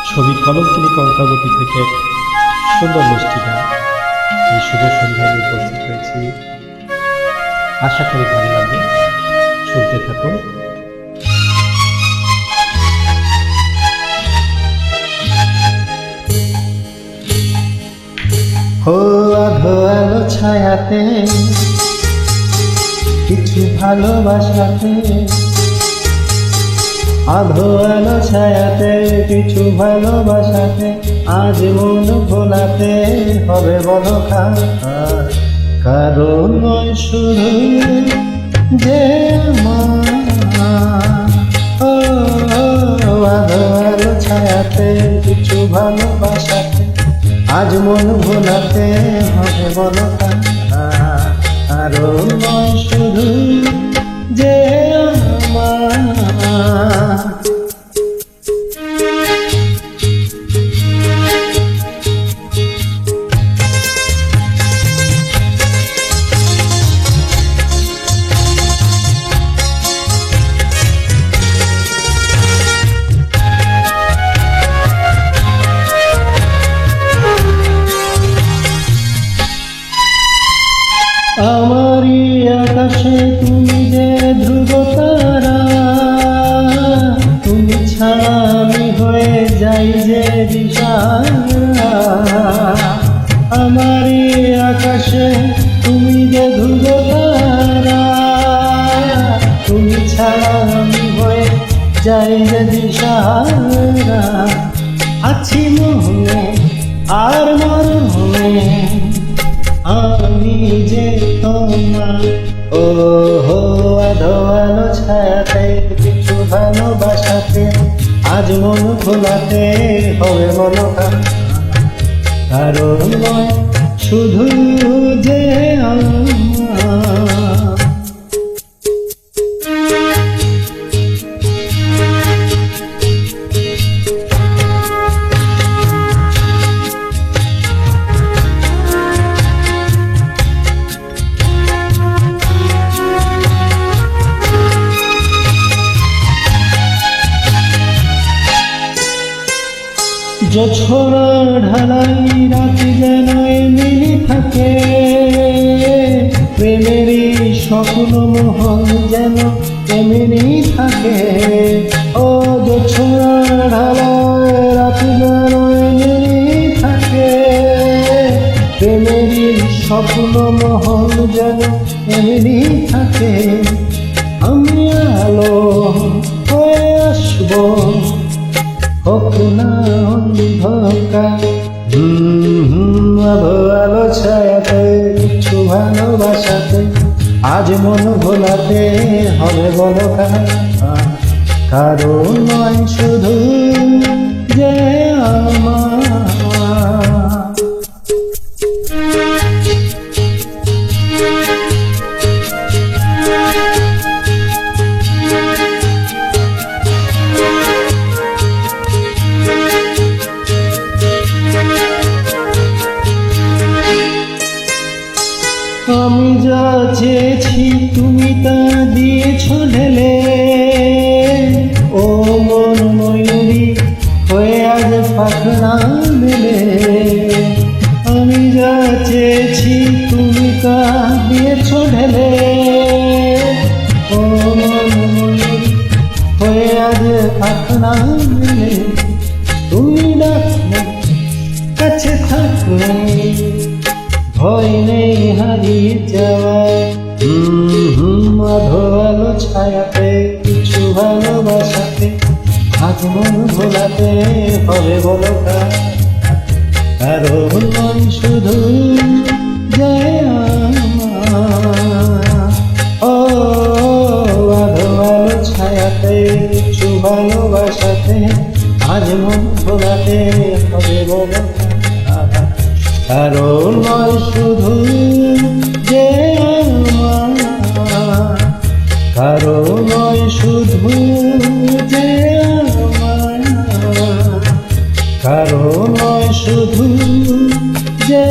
ছবি কলঙ্কিনী কঙ্কাবতী থেকে সুন্দর মিষ্টি গান এই শুভ সন্ধ্যায় আমি উপস্থিত হয়েছি। আশা করি ভালো লাগবে, শুনতে থাকুন। ও আধো আলো ছায়াতে কিছু ভালোবাসাতে, আধো আলো ছায়াতে কিছু ভালোবাসাতে, আজ মন ভোলাতে হবে বলো কারণ নয় শুধু যে ও আধো আলো ছায়াতে কিছু ভালোবাসাতে, আজ মন ভোলাতে হবে বলো কারণ নয় শুধু যে আমারই আকাশে তুমি যে ধ্রুব তারা, তুমি ছাড়া আমি হয়ে যাই যে দিশাহারা। আমারই আকাশে তুমি যে ধ্রুব তারা, তুমি ছাড়া আমি হয়ে যাই যে দিশাহারা। আছি মোহনে আর মরমে আমি যে তোমার, ও হো আধো আলো ছায়াতে কিছু ভালোবাসাতে, আজ মন ভোলাতে হবে বলো কারণ নয় শুধু যে জোছনা ঢালাই রাতে যেন এমনি থাকে, প্রেমেরই স্বপ্ন মোহন যেন এমনি থাকে। ও জোছনা ঢালাই রাতে যেন এমনি থাকে, প্রেমেরই স্বপ্ন মোহন যেন এমনি থাকে। আমি আলো হয়ে আসবো হোক না অন্ধকার, আধো আলো ছায়াতে কিছু ভালোবাসাতে, আজ মন ভোলাতে হবে বলো কারণ নয় শুধু যে আমার। আমি যা চেয়েছি তুমি তা দিয়েছ ঢেলে, ও মন ময়ূরী হয়ে আজ পাখনা মেলে। আমি যা চেয়েছি তুমি তা দিয়েছ ঢেলে, ও মন ময়ূরী হয়ে আজ পাখনা মেলে। তুমি ডাকলে কাছে থাকলে ভয় নেই হারিয়ে যাওয়ায়, আধো আলো ছায়াতে কিছু ভালোবাসাতে, আজ মন ভোলাতে হবে বলো কারণ নয় শুধু যে ও আধো আলো ছায়াতে কিছু ভালোবাসাতে, আজ মন ভোলাতে হবে বলো কারণ নয় শুধু যে আমার, কারণ নয় শুধু যে আমার, কারণ নয় শুধু যে